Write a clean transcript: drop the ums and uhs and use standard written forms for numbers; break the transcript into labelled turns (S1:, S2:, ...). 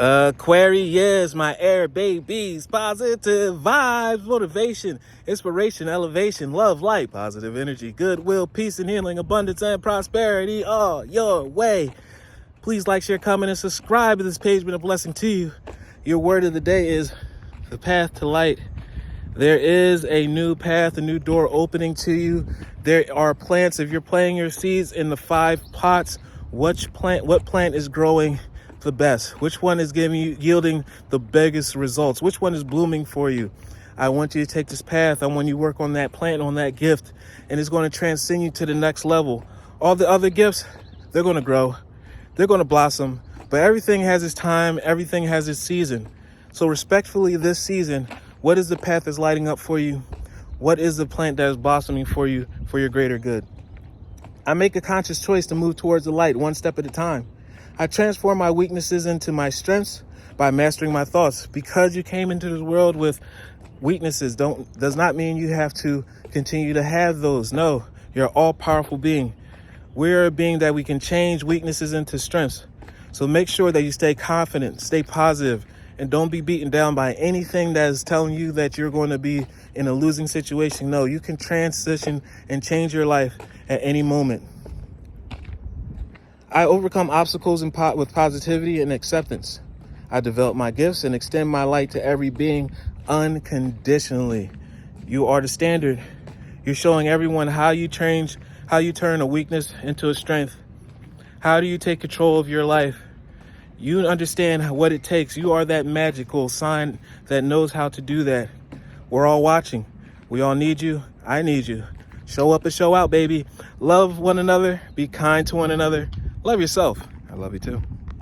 S1: Aquarius, my air babies, positive vibes, motivation, inspiration, elevation, love, light, positive energy, goodwill, peace and healing, abundance and prosperity all your way. Please like, share, comment, and subscribe to this page. Been a blessing to you. Your word of the day is the path to light. There is a new path, a new door opening to you. There are plants. If you're planting your seeds in the 5 pots, what plant is growing the best? Which one is yielding the biggest results? Which one is blooming for you? I want you to take this path. I want you to work on that plant, on that gift, and it's going to transcend you to the next level. All the other gifts, they're going to grow. They're going to blossom, but everything has its time. Everything has its season. So respectfully, this season, what is the path that's lighting up for you? What is the plant that is blossoming for you for your greater good? I make a conscious choice to move towards the light one step at a time. I transform my weaknesses into my strengths by mastering my thoughts. Because you came into this world with weaknesses does not mean you have to continue to have those. No, you're an all-powerful being. We're a being that we can change weaknesses into strengths. So make sure that you stay confident, stay positive, and don't be beaten down by anything that is telling you that you're going to be in a losing situation. No, you can transition and change your life at any moment. I overcome obstacles with positivity and acceptance. I develop my gifts and extend my light to every being unconditionally. You are the standard. You're showing everyone how you turn a weakness into a strength. How do you take control of your life? You understand what it takes. You are that magical sign that knows how to do that. We're all watching. We all need you. I need you. Show up and show out, baby. Love one another. Be kind to one another. Love yourself. I love you too.